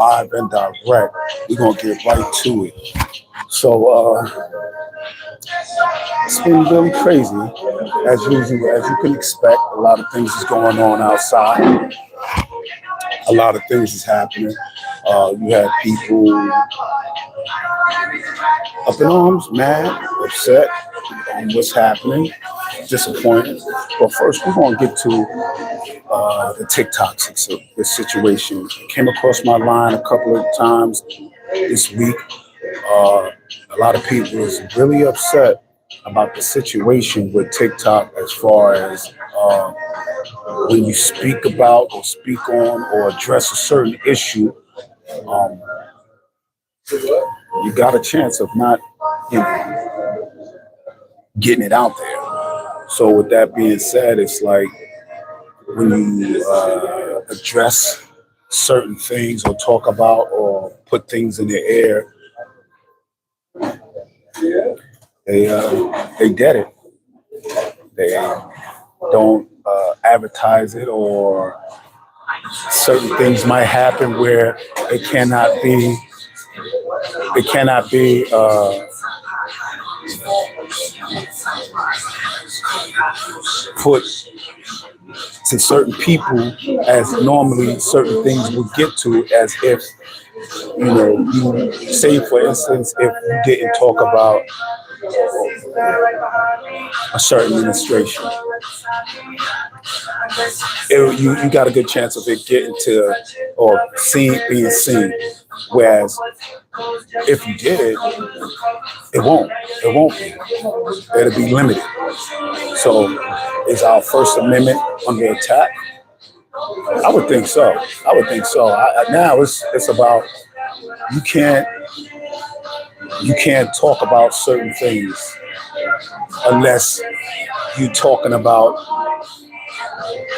live and direct. We're gonna get right to it. So it's been really crazy, as usual, as you can expect. A lot of things is going on outside. A lot of things is happening. You have people up in arms, mad, upset on what's happening, disappointed. But first, we're gonna get to the TikTok the situation. Came across my line a couple of times this week. A lot of people is really upset about the situation with TikTok as far as when you speak about or speak on or address a certain issue, um, you got a chance of not, getting it out there. So with that being said, it's like when you address certain things or talk about or put things in the air, they get it. They don't advertise it, or certain things might happen where it cannot be it cannot be put to certain people as normally certain things would get to, as if you say, for instance, if you didn't talk about a certain administration, you got a good chance of it getting to or being seen. Whereas if you did it, it won't be. It'll be limited. So is our First Amendment under attack? I would think so. I would think so. Now it's about, you can't you can't talk about certain things unless you're talking about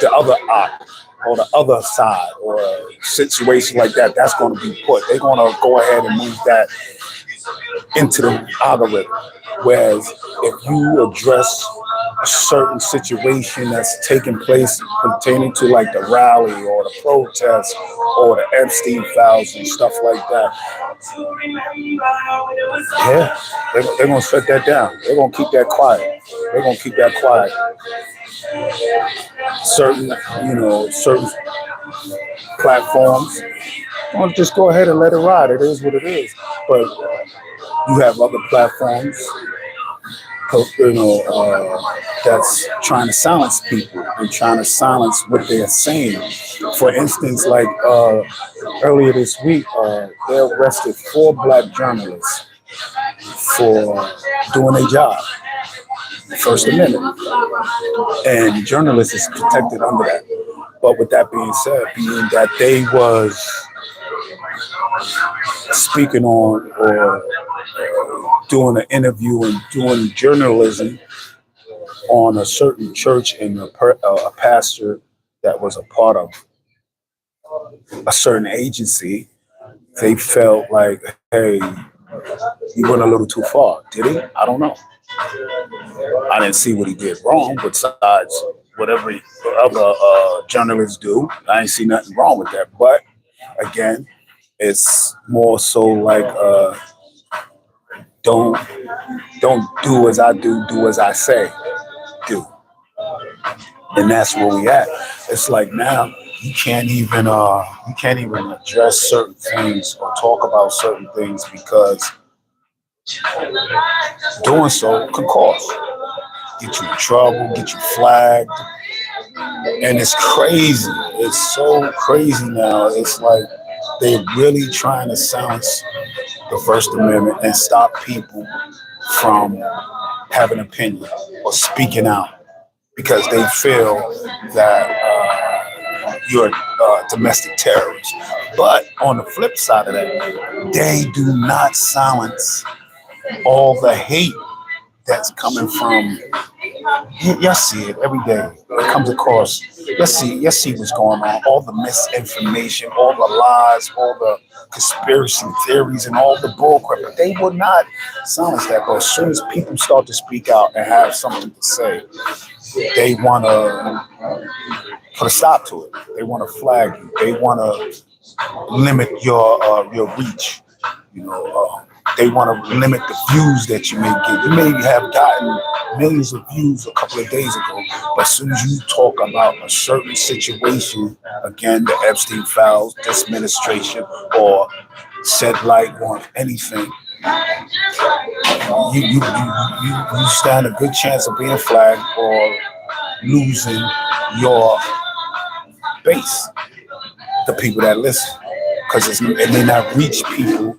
the other op or the other side or a situation like that. That's going to be put. They're going to go ahead and move that into the algorithm. Whereas if you address a certain situation that's taking place pertaining to like the rally or the protest or the Epstein files and stuff like that, yeah, they're going to shut that down. They're going to keep that quiet. They're going to keep that quiet. Certain platforms, well, just go ahead and let it ride. It is what it is. But you have other platforms, that's trying to silence people and trying to silence what they're saying. For instance, like earlier this week, they arrested 4 black journalists for doing their job, First Amendment, and journalists is protected under that. But with that being said, being that they was speaking on or doing an interview and doing journalism on a certain church and a pastor that was a part of a certain agency, they felt like, hey, you went a little too far. Did he? I don't know. I didn't see what he did wrong, besides whatever other journalists do. I ain't see nothing wrong with that. But again, it's more so like, don't do as I do as I say do. And that's where we at. It's like now you can't even address certain things or talk about certain things because doing so can cost. Get you in trouble, get you flagged. And it's crazy. It's so crazy now. It's like they're really trying to silence the First Amendment and stop people from having an opinion or speaking out because they feel that you're a domestic terrorist. But on the flip side of that, they do not silence all the hate that's coming from. Y'all see it every day. It comes across. Y'all see what's going on. All the misinformation, all the lies, all the conspiracy theories, and all the bullcrap. But they will not silence that. But as soon as people start to speak out and have something to say, they want to put a stop to it. They want to flag you. They want to limit your reach. You know, they want to limit the views that you may get. You may have gotten millions of views a couple of days ago, but as soon as you talk about a certain situation, again, the Epstein files, this administration, or shed light on anything, you stand a good chance of being flagged or losing your base, the people that listen, because it may not reach people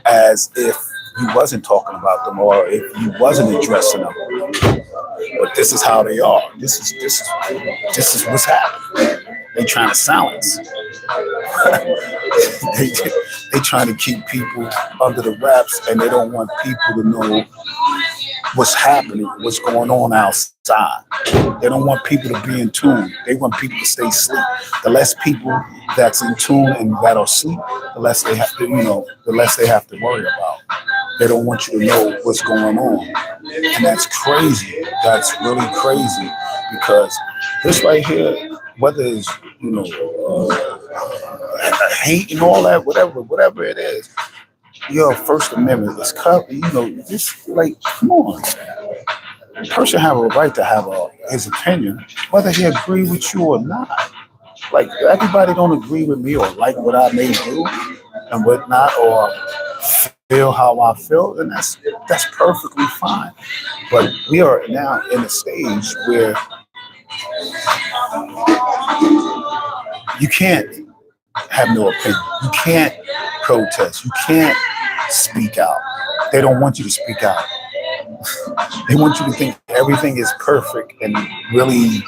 as if you wasn't talking about them or if you wasn't addressing them. But this is how they are. This is what's happening. They trying to silence. they they trying to keep people under the wraps, and they don't want people to know what's happening, what's going on outside. They don't want people to be in tune. They want people to stay asleep. The less people that's in tune and that are asleep, the less they have to, the less they have to worry about. They don't want you to know what's going on. And that's crazy. That's really crazy because this right here, whether it's, hate and all that, whatever it is, your First Amendment is covered. Just like, come on. A person have a right to have his opinion, whether he agree with you or not. Like, everybody don't agree with me or like what I may do and whatnot, or feel how I feel, and that's perfectly fine. But we are now in a stage where you can't have no opinion. You can't protest. You can't speak out. They don't want you to speak out. They want you to think everything is perfect and really,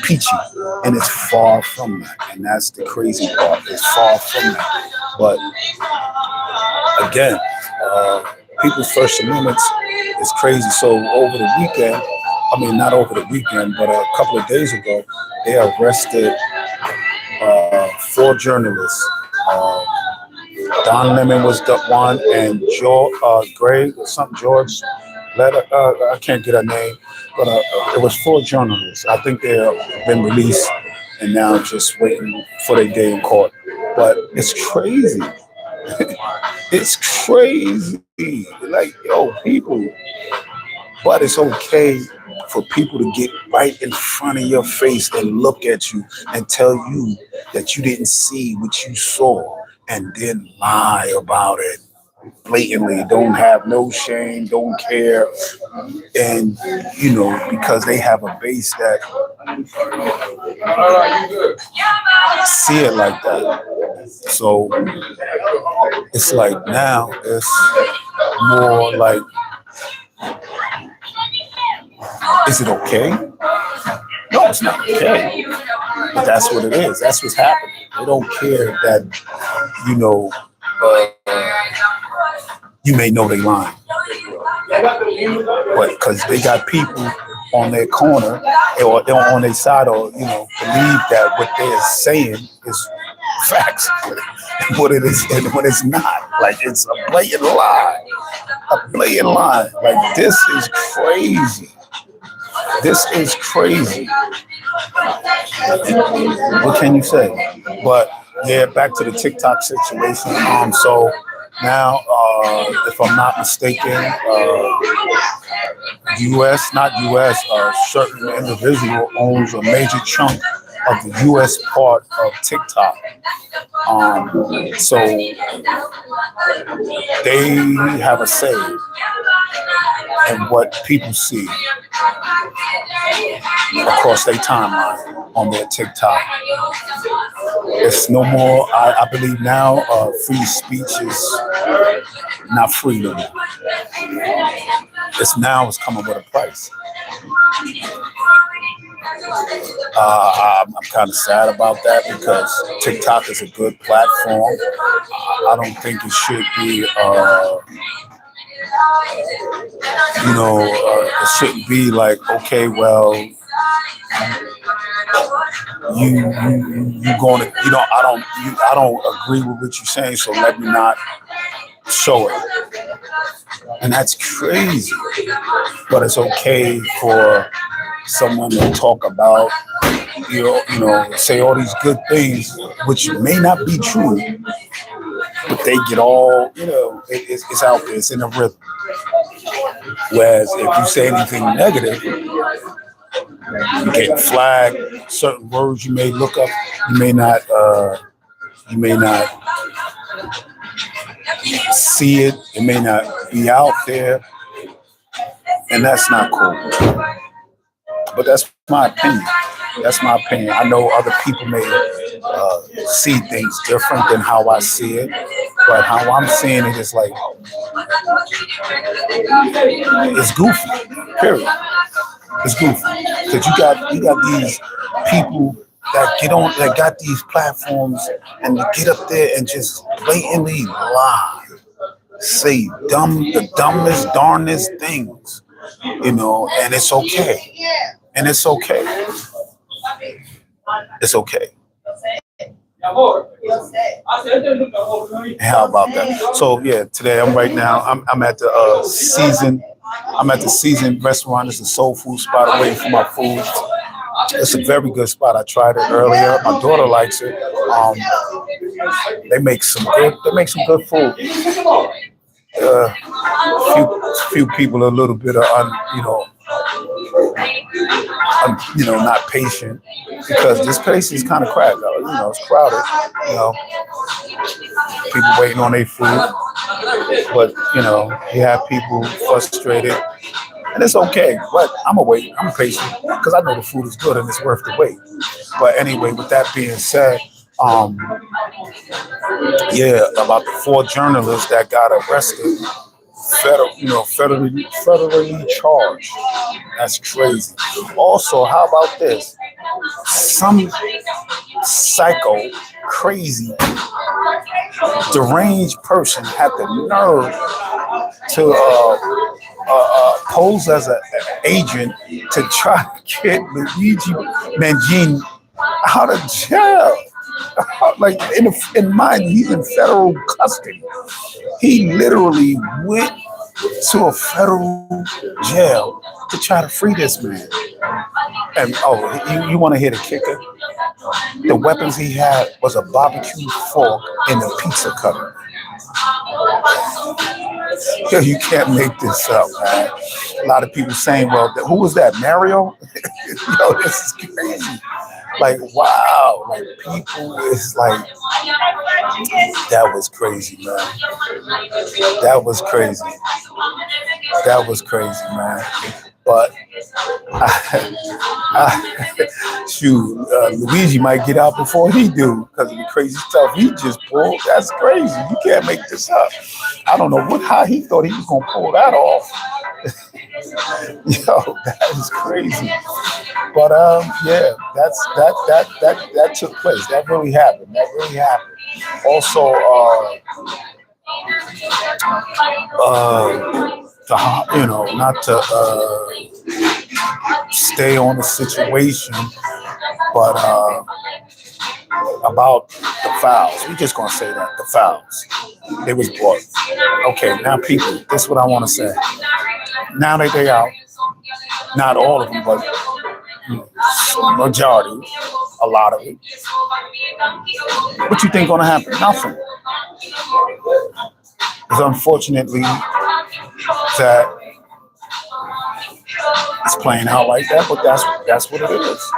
peachy, and it's far from that. And that's the crazy part. It's far from that. But again, people's First Amendments is crazy. So over the weekend, not over the weekend, but a couple of days ago, they arrested 4 journalists. Don Lemon was the one, and George Letter, I can't get her name, but it was 4 journalists. I think they have been released and now just waiting for their day in court. But it's crazy. It's crazy. Like, people. But it's okay for people to get right in front of your face and look at you and tell you that you didn't see what you saw and then lie about it blatantly. Don't have no shame, don't care. And, because they have a base that see it like that. So it's like now it's more like, is it okay? No, it's not okay. But that's what it is. That's what's happening. They don't care that, you may know they lying. But because they got people on their corner or they're on their side, or, believe that what they're saying is facts. What it is and what it's not. Like, it's a blatant lie. A blatant lie. Like, this is crazy. This is crazy. What can you say? But yeah, back to the TikTok situation. So now, if I'm not mistaken, a certain individual owns a major chunk of the U.S. part of TikTok. So they have a say in what people see across their timeline on their TikTok. It's no more, I believe now, free speech is not free no more. It's coming with a price. I'm kind of sad about that because TikTok is a good platform. I don't think it should be, it shouldn't be like, okay, well, you going to, I don't agree with what you're saying, so let me not show it. And that's crazy. But it's okay for someone to talk about say all these good things, which may not be true, but they get all, it's out there, it's in the rhythm. Whereas if you say anything negative, you get flagged. Certain words you may look up, you may not, you may not see it, it may not be out there, and that's not cool. But that's my opinion. That's my opinion. I know other people may see things different than how I see it, but how I'm seeing it is like it's goofy. Period. It's goofy because you got these people that get on that got these platforms and they get up there and just blatantly lie, say the dumbest, darndest things, and it's okay. And it's okay. It's okay. And how about that? So yeah, today I'm at the season. I'm at the season restaurant. It's a soul food spot away from my food. It's a very good spot. I tried it earlier. My daughter likes it. They make some good food. Few people are a little bit of not patient because this place is kind of crowded. It's crowded. People waiting on their food, but you have people frustrated, and it's okay. But I'm patient because I know the food is good and it's worth the wait. But anyway, with that being said, about the 4 journalists that got arrested. Federally charged. That's crazy. Also, how about this? Some psycho, crazy, deranged person had the nerve to pose as an agent to try to get Luigi Mangini out of jail. Like in mind, he's in federal custody. He literally went to a federal jail to try to free this man. And you want to hear the kicker? The weapons he had was a barbecue fork and a pizza cutter. Yo, you can't make this up, man. A lot of people saying, well, who was that, Mario? This is crazy. Like, wow. Like, people is like, that was crazy, man. That was crazy. That was crazy, man. But, Luigi might get out before he do because of the crazy stuff he just pulled. That's crazy. You can't make this up. I don't know how he thought he was going to pull that off. That is crazy. But that took place. That really happened. Also, not to stay on the situation, but about the fouls. We're just gonna say that the fouls. They was brought. Okay, now people, this is what I want to say. Now that they out, not all of them, but majority, a lot of it. What you think gonna happen? Nothing. It's unfortunately that it's playing out like that, but that's what it is.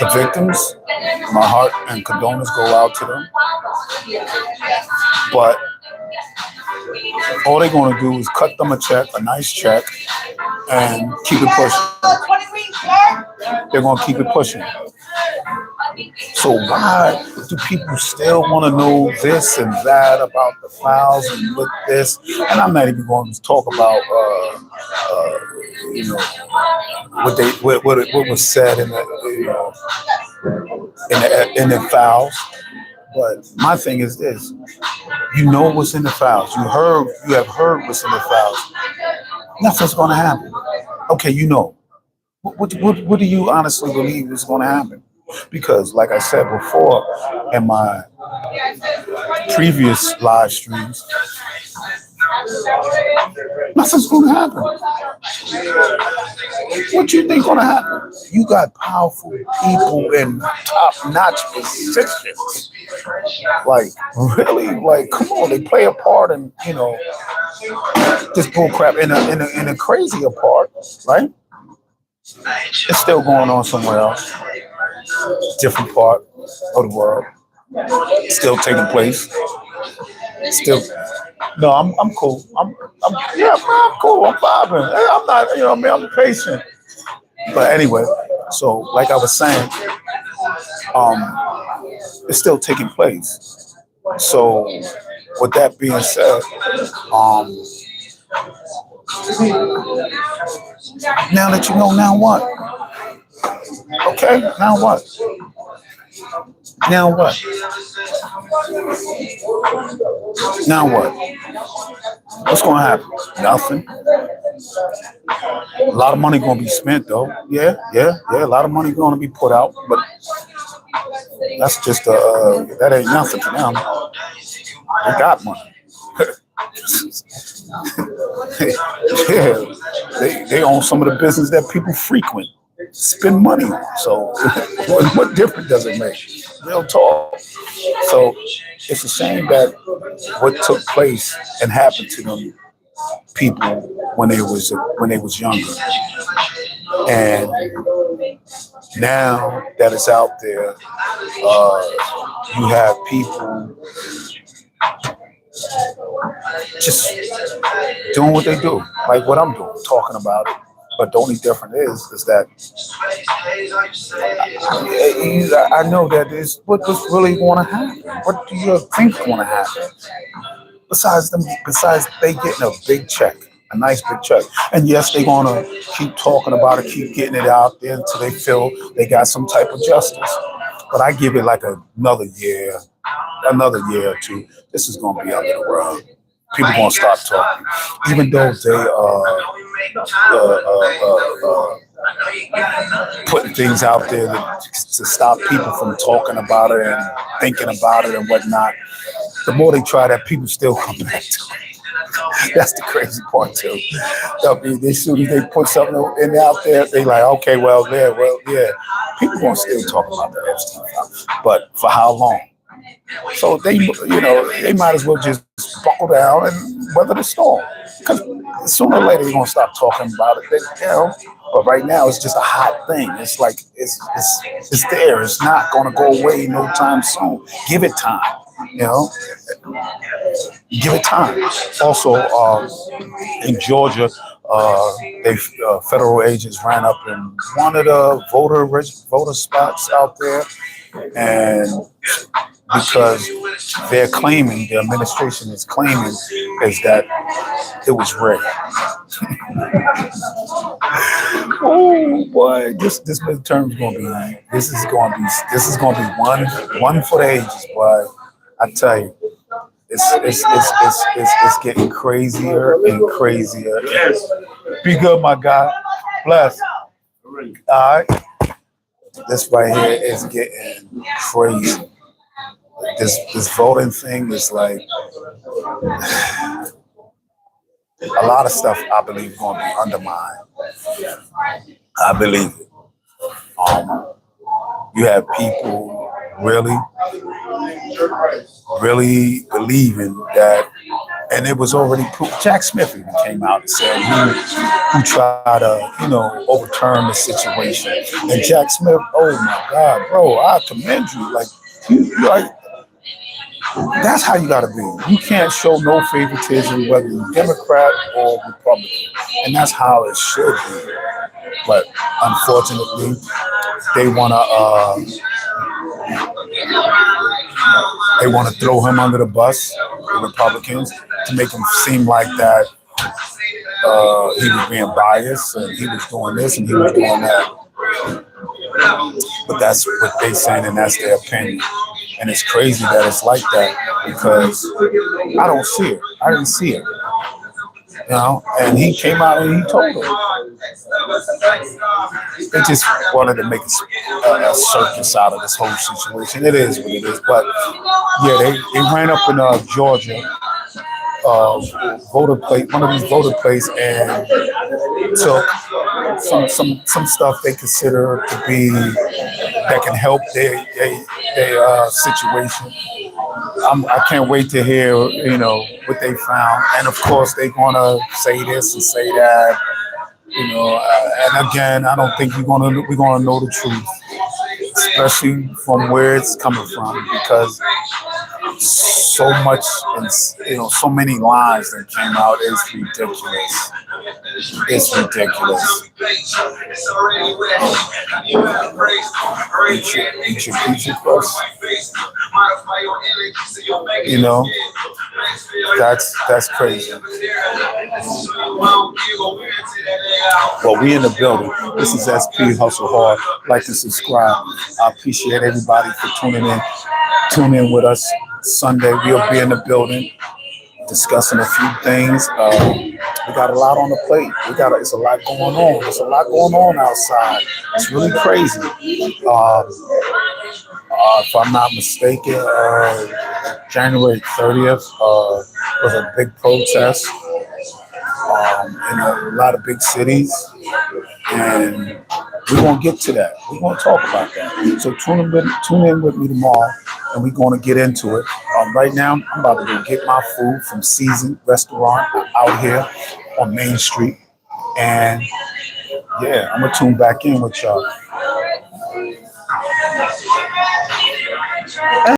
The victims, my heart and condolences go out to them. But all they're going to do is cut them a nice check, and keep it pushing. They're going to keep it pushing. So why do people still want to know this and that about the files and with this? And I'm not even going to talk about what was said in the files. But my thing is this: you know what's in the files. You have heard what's in the files. Nothing's going to happen. Okay, What do you honestly believe is going to happen? Because, like I said before, in my previous live streams, Nothing's gonna happen. What you think gonna happen? You got powerful people in top-notch positions. Like really, like come on, they play a part in this bull crap in a crazier part, right? It's still going on somewhere else, different part of the world, still taking place. Still, no, I'm cool. I'm yeah, man, I'm cool. I'm vibing. I'm not, I mean, I'm patient. But anyway, so like I was saying, um, it's still taking place. So with that being said, um, now that you know, now what? Okay, now what? Now what? Now what? What's gonna happen? Nothing. A lot of money gonna be spent though. Yeah, yeah, yeah. A lot of money gonna be put out, but that's just that ain't nothing to them. They got money. Yeah, they own some of the business that people frequent, spend money on. So what difference does it make? Real talk. So it's a shame that what took place and happened to them people when they was younger, and now that it's out there, you have people just doing what they do, like what I'm doing, talking about it. But the only difference is that I know that is what's really going to happen. What do you think going to happen? Besides they getting a big check, a nice big check, and yes, they're gonna keep talking about it, keep getting it out there until they feel they got some type of justice. But I give it like another year or two. This is gonna be under the rug. People gonna stop talking, even though they putting things out there to stop people from talking about it and thinking about it and whatnot. The more they try that, people still come back to it. That's the crazy part too. I mean, as soon as they put something in out there, they like, okay, yeah. People gonna still talk about the Epstein file, but for how long? So they might as well just buckle down and weather the storm. Because sooner or later they're gonna stop talking about it. But right now it's just a hot thing. It's like it's there. It's not gonna go away no time soon. Give it time. You know, give it time. Also, in Georgia, they federal agents ran up in one of the voter spots out there, and because the administration is claiming, is that it was rigged. Oh boy, this midterm is gonna be this is gonna be one for the ages, boy. I tell you, it's getting crazier and crazier. Be good, my guy. Bless. All right, this right here is getting crazy. This voting thing is like a lot of stuff. I believe going to be undermined. I believe it. You have people really believing that, and it was already proved. Jack Smith even came out and said who tried to overturn the situation. And Jack Smith, oh my God, bro, I commend you. Like you like. That's how you gotta be. You can't show no favoritism, whether you're Democrat or Republican, and that's how it should be. But unfortunately, they wanna throw him under the bus, the Republicans, to make him seem like that he was being biased and he was doing this and he was doing that. But that's what they saying, and that's their opinion. And it's crazy that it's like that because I don't see it. I didn't see it. And he came out and he told them. They just wanted to make a circus out of this whole situation. It is what it is. But yeah, they ran up in Georgia voter plate, one of these voter plates, and took some stuff they consider to be that can help their situation. I can't wait to hear what they found, and of course they're gonna say this and say that. And again, I don't think we're gonna know the truth, especially from where it's coming from, because so much and so many lies that came out is ridiculous. It's ridiculous. Eat your crust. You know, that's crazy. Well, we in the building. This is SP Hustle Hard. Like and subscribe. I appreciate everybody for tuning in. Tune in with us Sunday. We'll be in the building discussing a few things. We got a lot on the plate. It's a lot going on. There's a lot going on outside. It's really crazy. If I'm not mistaken, January 30th was a big protest in a lot of big cities, and we're gonna get to that. We're gonna talk about that. So tune in with me tomorrow, and we're gonna get into it. Right now, I'm about to go get my food from Seasoned Restaurant out here on Main Street, and yeah, I'm gonna tune back in with y'all.